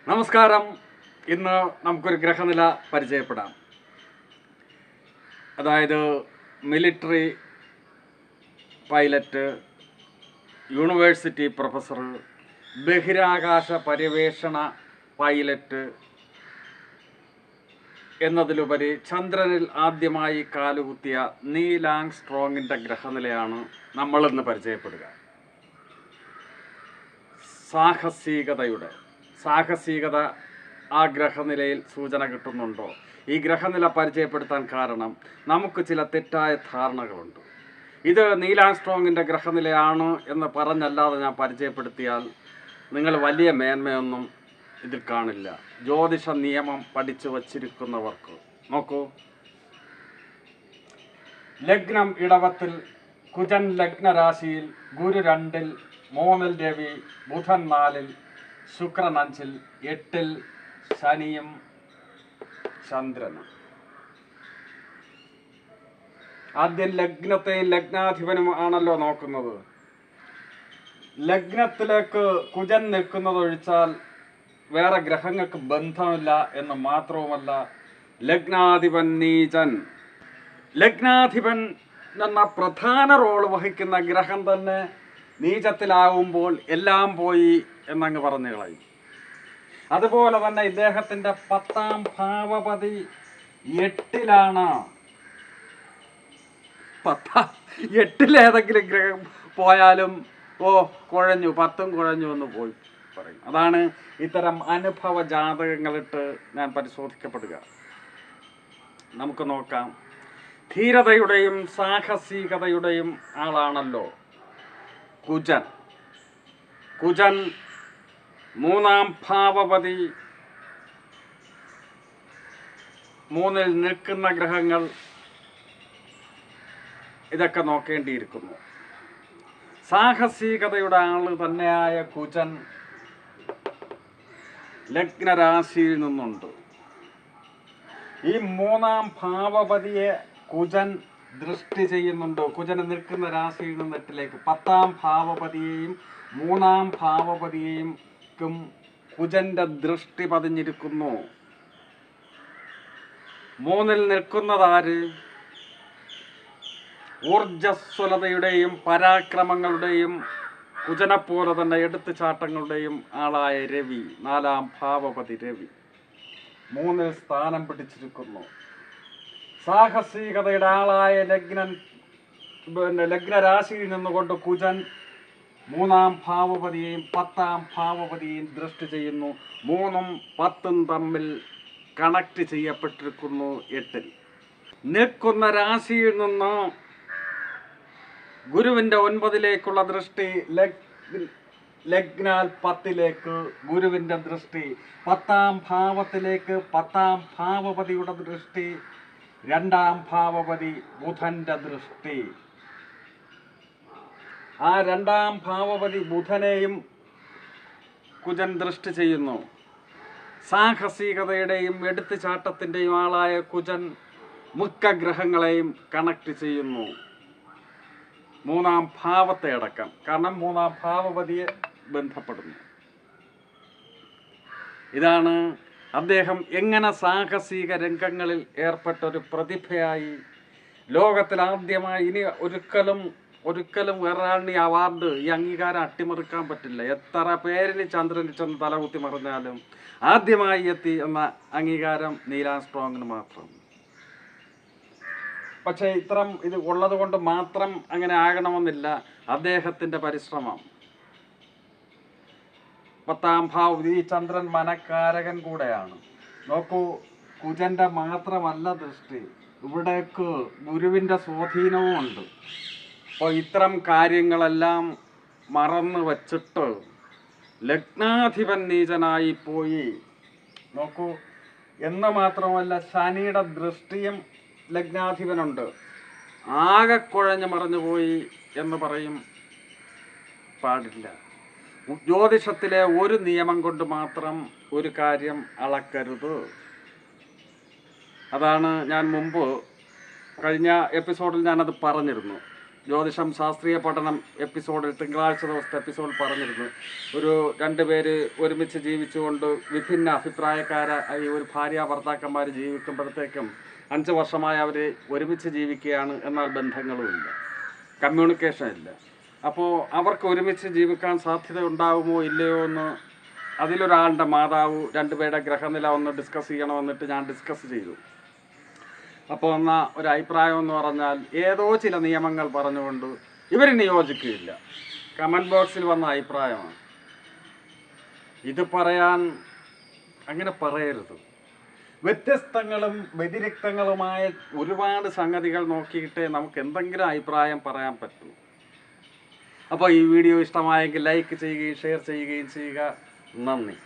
നമസ്കാരം. ഇന്ന് നമുക്കൊരു ഗ്രഹനില പരിചയപ്പെടാം. അതായത് മിലിറ്ററി പൈലറ്റ്, യൂണിവേഴ്സിറ്റി പ്രൊഫസർ, ബഹിരാകാശ പര്യവേഷണ പൈലറ്റ് എന്നതിലുപരി ചന്ദ്രനിൽ ആദ്യമായി കാലുകുത്തിയ നീൽ ആംസ്ട്രോങ്ങിൻ്റെ ഗ്രഹനിലയാണ് നമ്മളിന്ന് പരിചയപ്പെടുക. സാഹസികത ആ ഗ്രഹനിലയിൽ സൂചന കിട്ടുന്നുണ്ടോ? ഈ ഗ്രഹനില പരിചയപ്പെടുത്താൻ കാരണം നമുക്ക് ചില തെറ്റായ ധാരണകളുണ്ട്. ഇത് നീൽ ആംസ്ട്രോങ്ങിൻ്റെ ഗ്രഹനിലയാണ് എന്ന് പറഞ്ഞല്ലാതെ ഞാൻ പരിചയപ്പെടുത്തിയാൽ നിങ്ങൾ വലിയ മേന്മയൊന്നും ഇതിൽ കാണില്ല. ജ്യോതിഷ നിയമം പഠിച്ചു വച്ചിരിക്കുന്നവർക്ക് നോക്കൂ. ലഗ്നം ഇടവത്തിൽ, കുജൻ ലഗ്നരാശിയിൽ, ഗുരു 2-ൽ, 3-ൽ രവി, ബുധൻ 4-ൽ, ശുക്രൻ 5-ൽ, 8-ൽ ശനിയും ചന്ദ്രനും. ആദ്യം ലഗ്നത്തെയും ലഗ്നാധിപനും ആണല്ലോ നോക്കുന്നത്. ലഗ്നത്തിലേക്ക് കുജൻ നിൽക്കുന്നതൊഴിച്ചാൽ വേറെ ഗ്രഹങ്ങൾക്ക് ബന്ധമില്ല എന്ന് മാത്രവുമല്ല, ലഗ്നാധിപൻ നീചൻ. ലഗ്നാധിപൻ എന്ന പ്രധാന റോള് വഹിക്കുന്ന ഗ്രഹം തന്നെ നീചത്തിലാവുമ്പോൾ എല്ലാം പോയി എന്നങ്ങ് പറഞ്ഞു കളയും. അതുപോലെ തന്നെ ഇദ്ദേഹത്തിൻ്റെ 10ാം ഭാവപതി 8-ലാണ്. 8-ലേതെങ്കിലും ഗ്രഹം പോയാലും കുഴഞ്ഞു, 10ഉം കുഴഞ്ഞു എന്ന് പോയി പറയും. അതാണ് ഇത്തരം അനുഭവ ജാതകങ്ങളിട്ട് ഞാൻ പരിശോധിക്കപ്പെടുക. നമുക്ക് നോക്കാം. ധീരതയുടെയും സാഹസികതയുടെയും ആളാണല്ലോ കുജൻ. 3ാം ഭാവപതി 3-ൽ നിൽക്കുന്ന ഗ്രഹങ്ങൾ ഇതൊക്കെ നോക്കേണ്ടിയിരിക്കുന്നു. സാഹസികതയുടെ ആള് തന്നെയായ കുജൻ ലഗ്നരാശിയിൽ നിന്നുണ്ട്. ഈ 3ാം ഭാവപതിയെ കുജൻ ദൃഷ്ടി ചെയ്യുന്നുണ്ട്. കുജന് നിൽക്കുന്ന രാശിയിൽ നിന്ന് 8-ലേക്ക് 10ാം ഭാവപതിയെയും 3ാം ഭാവപതിയെയും കുജന്റെ ദൃഷ്ടി പതിഞ്ഞിരിക്കുന്നു. 3-ൽ നിൽക്കുന്നതാര്? ഊർജസ്വലതയുടെയും പരാക്രമങ്ങളുടെയും കുജനെപ്പോലെ തന്നെ എടുത്തുചാട്ടങ്ങളുടെയും ആളായ രവി, 4ാം ഭാവപതി രവി 3-ൽ സ്ഥാനം പിടിച്ചിരിക്കുന്നു. സാഹസികതയുടെ ആളായ ലഗ്നരാശിയിൽ നിന്നുകൊണ്ട് കുജൻ 3ാം ഭാവപതിയെയും 10ാം ഭാവപതിയെയും ദൃഷ്ടി ചെയ്യുന്നു. 3ഉം 10ഉം തമ്മിൽ കണക്ട് ചെയ്യപ്പെട്ടിരിക്കുന്നു 8-ൽ. നിൽക്കുന്ന രാശിയിൽ നിന്ന് ഗുരുവിൻ്റെ 9-ലേക്കുള്ള ദൃഷ്ടി, ലഗ്നാൽ 10-ലേക്ക് ഗുരുവിൻ്റെ ദൃഷ്ടി, 10ാം ഭാവത്തിലേക്ക് 10ാം ഭാവപതിയുടെ ദൃഷ്ടി, 2ാം ഭാവപതി ബുധന്റെ ദൃഷ്ടി. ആ 2ാം ഭാവപതി ബുധനെയും കുജൻ ദൃഷ്ടി ചെയ്യുന്നു. സാഹസികതയുടെയും എടുത്തുചാട്ടത്തിൻ്റെയും ആളായ കുജൻ മിക്ക ഗ്രഹങ്ങളെയും കണക്ട് ചെയ്യുന്നു, 3ാം ഭാവത്തെ അടക്കം. കാരണം 3ാം ഭാവപതിയെ ബന്ധപ്പെടുന്നു. ഇതാണ് അദ്ദേഹം എങ്ങനെ സാഹസിക രംഗങ്ങളിൽ ഏർപ്പെട്ടൊരു പ്രതിഭയായി ലോകത്തിൽ ആദ്യമായി. ഇനി ഒരിക്കലും വേറൊരാളിന് ഈ അവാർഡ്, ഈ അംഗീകാരം അട്ടിമറിക്കാൻ പറ്റില്ല. എത്ര പേരിന് ചന്ദ്രനിൽ ചെന്ന് തലകുത്തി മറിഞ്ഞാലും ആദ്യമായി എത്തി എന്ന അംഗീകാരം നീൽ ആംസ്ട്രോങ്ങിന് മാത്രം. പക്ഷേ ഇത് ഉള്ളത് കൊണ്ട് മാത്രം അങ്ങനെ ആകണമെന്നില്ല. അദ്ദേഹത്തിൻ്റെ പരിശ്രമം. 10ാം ഭാവപതി ഈ ചന്ദ്രൻ മനക്കാരകൻ കൂടെയാണ്. നോക്കൂ, കുജന്റെ മാത്രമല്ല ദൃഷ്ടി, ഇവിടേക്ക് ഗുരുവിൻ്റെ സ്വാധീനവും ഉണ്ട്. അപ്പോൾ ഇത്തരം കാര്യങ്ങളെല്ലാം മറന്നു വച്ചിട്ട് ലഗ്നാധിപൻ നീചനായി പോയി. നോക്കൂ, എന്ന് മാത്രമല്ല ശനിയുടെ ദൃഷ്ടിയും ലഗ്നാധിപനുണ്ട്. ആകെ കുഴഞ്ഞു മറഞ്ഞുപോയി എന്ന് പറയും പാടില്ല. ജ്യോതിഷത്തിലെ ഒരു നിയമം കൊണ്ട് മാത്രം ഒരു കാര്യം അളക്കരുത്. അതാണ് ഞാൻ മുമ്പ് കഴിഞ്ഞ എപ്പിസോഡിൽ ഞാനത് പറഞ്ഞിരുന്നു. ജ്യോതിഷം ശാസ്ത്രീയ പഠനം എപ്പിസോഡിൽ തിങ്കളാഴ്ച ദിവസത്തെ എപ്പിസോഡിൽ പറഞ്ഞിരുന്നു. ഒരു 2 പേര് ഒരുമിച്ച് ജീവിച്ചുകൊണ്ട് വിഭിന്ന അഭിപ്രായക്കാരായി ഒരു ഭാര്യ ഭർത്താക്കന്മാർ ജീവിക്കുമ്പോഴത്തേക്കും 5 വർഷമായി അവർ ഒരുമിച്ച് ജീവിക്കുകയാണ്, എന്നാൽ ബന്ധങ്ങളുമില്ല, കമ്മ്യൂണിക്കേഷൻ ഇല്ല. അപ്പോൾ അവർക്ക് ഒരുമിച്ച് ജീവിക്കാൻ സാധ്യത ഉണ്ടാകുമോ ഇല്ലയോ എന്ന് അതിലൊരാളുടെ മാതാവ് 2 പേരുടെ ഗ്രഹനില ഒന്ന് ഡിസ്കസ് ചെയ്യണമെന്നിട്ട് ഞാൻ ഡിസ്കസ് ചെയ്തു. അപ്പോൾ വന്ന ഒരു അഭിപ്രായം എന്ന് പറഞ്ഞാൽ ഏതോ ചില നിയമങ്ങൾ പറഞ്ഞുകൊണ്ട് ഇവരിന് യോജിക്കുകയില്ല. കമൻറ്റ് ബോക്സിൽ വന്ന അഭിപ്രായമാണ്. ഇത് പറയാൻ അങ്ങനെ പറയരുത്. വ്യത്യസ്തങ്ങളും വ്യതിരിക്തങ്ങളുമായ ഒരുപാട് സംഗതികൾ നോക്കിയിട്ടേ നമുക്ക് എന്തെങ്കിലും അഭിപ്രായം പറയാൻ പറ്റൂ. അപ്പോൾ ഈ വീഡിയോ ഇഷ്ടമായെങ്കിൽ ലൈക്ക് ചെയ്യുകയും ഷെയർ ചെയ്യുകയും ചെയ്യുക. നന്ദി.